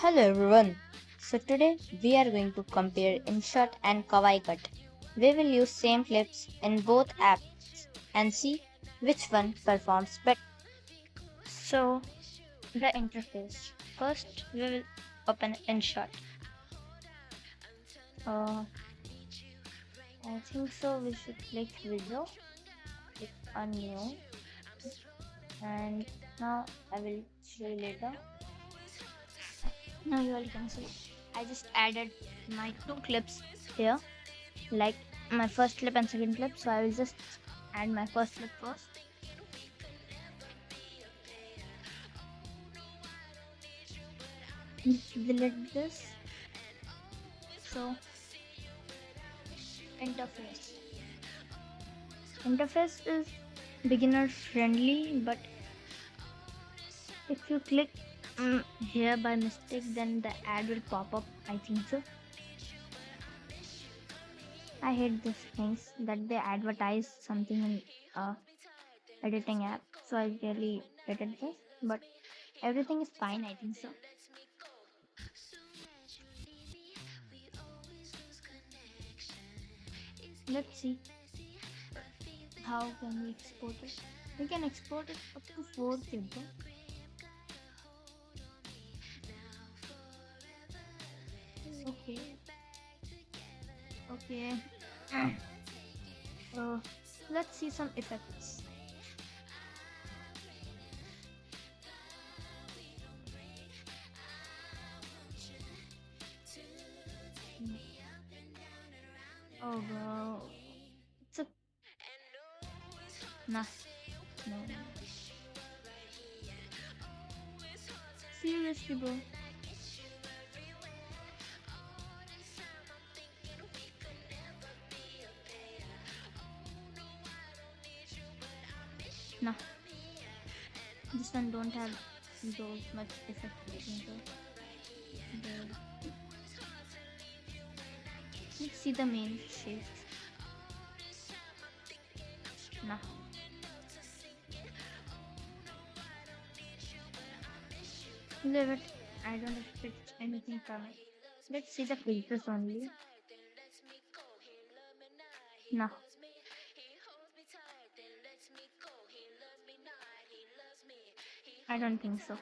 Hello everyone. So today we are going to compare InShot and Kuaicut. We will use same clips in both apps and see which one performs better. So the interface. First we will open InShot. Uh, I think so we should click video, click on new, and now I will show you later. Now you all can see I just added my two clips here, like my first clip and second clip. So I will just add my first clip first. Delete this. So interface. Interface is beginner friendly, but if you click here by mistake, then the ad will pop up. I think so. I hate these things that they advertise something in editing app. So I really hated this, but everything is fine. I think so. Let's see how can we export it. We can export it up to 4K. Okay. Okay. uh, let's see some effects. Oh bro, it's a nah, no. Seriously, bro. Nah, this one don't have those much effect. Let's see the main shape. Nah. Leave it. I don't expect anything from it. Let's see the filters only. Nah. I don't think so.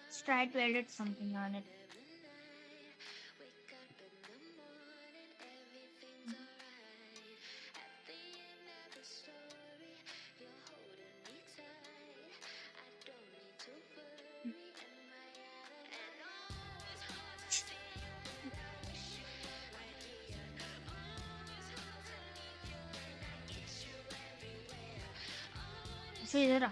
Let's try to edit something on it. So इधर आ.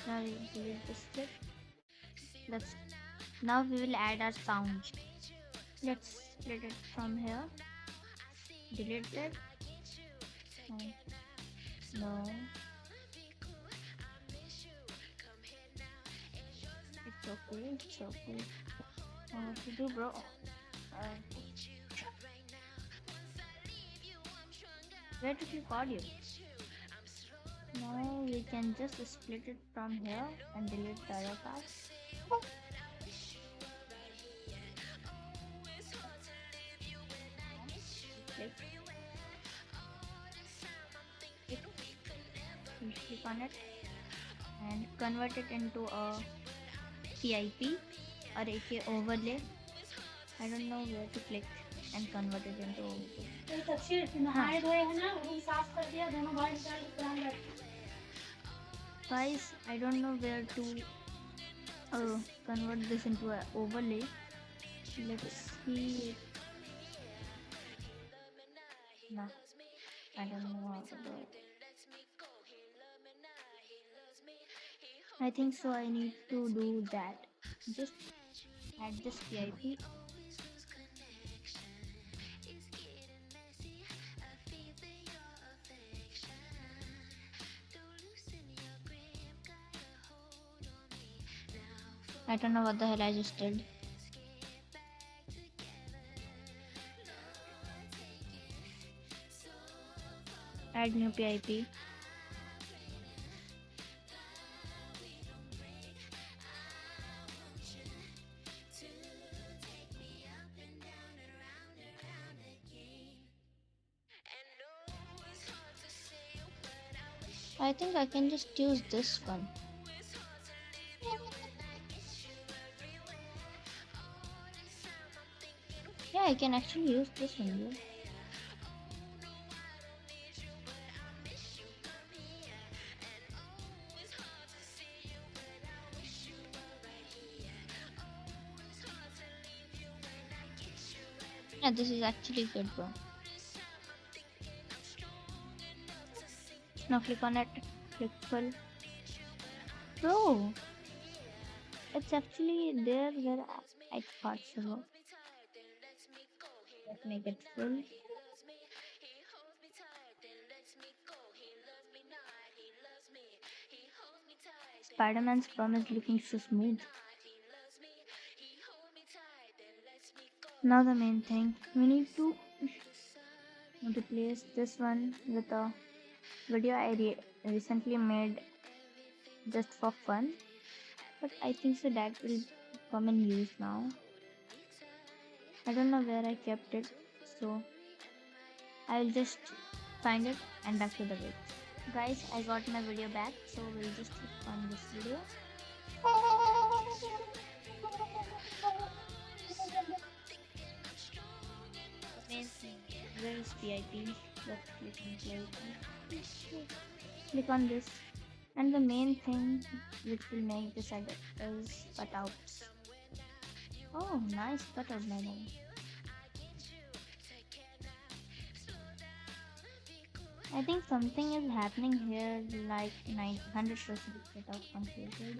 Now we delete this clip. Now we will add our sound. Let's split it from here. Delete it. No. It's okay. It's okay. What to do, bro? Where to click audio? Now we can just split it from here and delete the other part. Click on it and convert it into a PIP or AK overlay. I don't know where to click and convert it into overlay. Guys, I don't know where to convert this into an overlay. Let's see it. Nah, I don't know how to do it. I think so. I need to do that. Just add this PIP. I don't know what the hell I just did. Add new PIP. I think I can just use this one. Yeah, I can actually use this one. Yeah. Yeah, this is actually good, bro. Now click on it. Click full. Bro, it's actually there where I thought so. Let's make it full. Spider-Man's perm is looking so smooth. Now the main thing, we need to replace this one with a video I recently made just for fun. But I think so that will come in use now. I don't know where I kept it, so I'll just find it and back to the video. Guys, I got my video back, so we'll just click on this video. Main thing, where is PIP? Let's click on PIP. Click on this, and the main thing which will make this edit is cutouts. Oh, nice cutout, madam. I think something is happening here, like 900% cutout completed.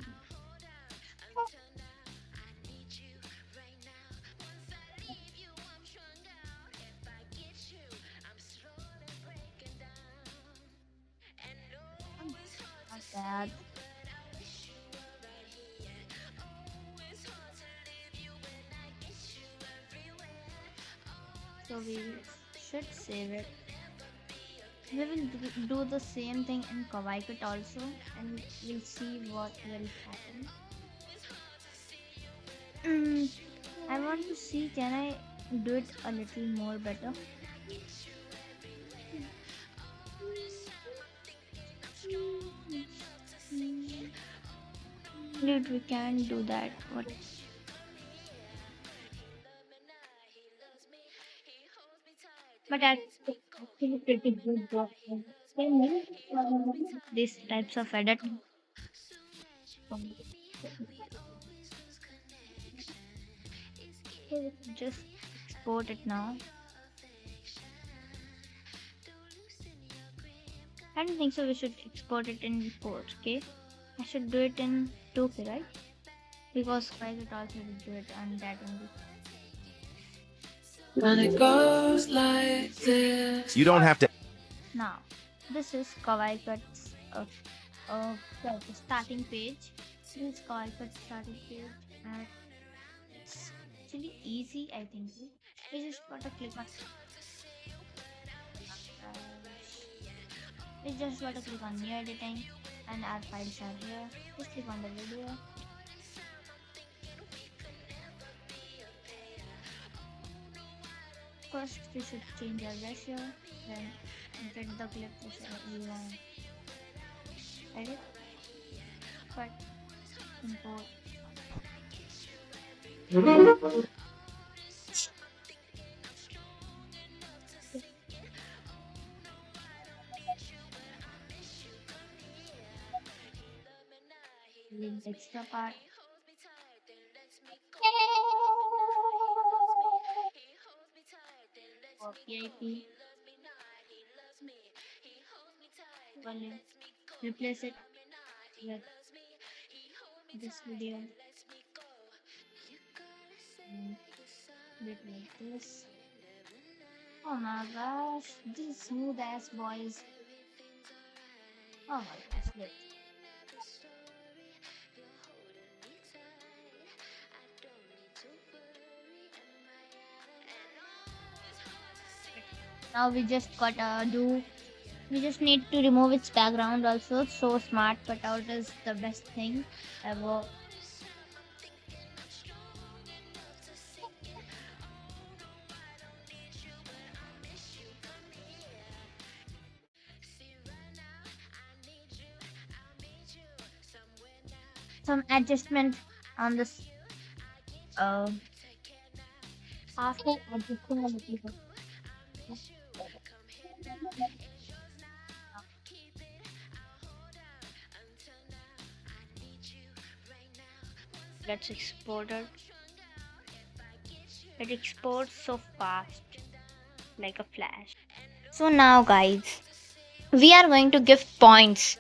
Not bad. So we should save it. We will do the same thing in Kuaicut also, and we'll see what will happen. I want to see, can I do it a little more better? Dude, we can do that. What? But actually pretty good job. These types of edit. Just export it now. I don't think so. We should export it in 4K. I should do it in 2K, right? Because Kuaicut also will do it on that only. When it goes like this. You don't have to. Now, this is Kuaicut's the starting page. This is Kuaicut's starting page, and it's actually easy, I think. We just gotta click on. We just gotta click on new editing, and our files are here. Just click on the video. First, we should change our ratio, then get the clip which we want. Edit, cut, import. Leave the extra part. For PIP, volume. Replace it with this video. And bit like this. Oh my gosh, these smooth ass boys. Oh my gosh, look. Now we just gotta do We just need to remove its background also. So smart cut out is the best thing ever. Some adjustment on this after adjusting a little bit. Let's export it. It exports so fast, like a flash. So now guys, we are going to give points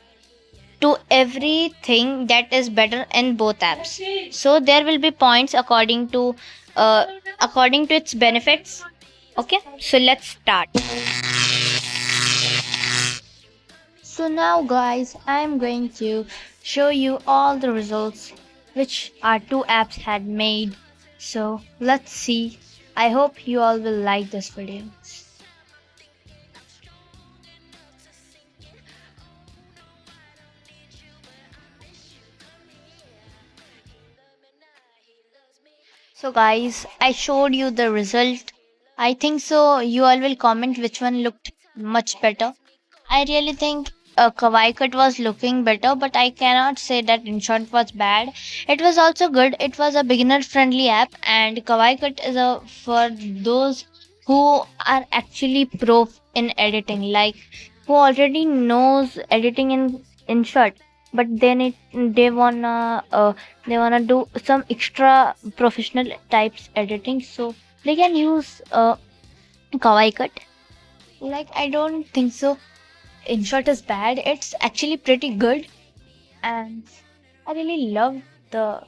to everything that is better in both apps. So there will be points according to its benefits. Okay, so let's start. So now guys, I'm going to show you all the results which our two apps had made. So let's see. I hope you all will like this video. So guys, I showed you the result. I think so you all will comment which one looked much better. I really think Kuaicut was looking better, but I cannot say that InShot was bad. It was also good. It was a beginner-friendly app, and Kuaicut is a for those who are actually pro in editing, like who already knows editing in InShot, but they wanna do some extra professional types editing, so they can use Kuaicut. Like I don't think so InShot is bad. It's actually pretty good, and I really love the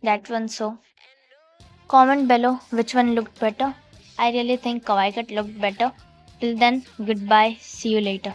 that one. So comment below which one looked better. I really think Kawaii looked better. Till then, goodbye. See you later.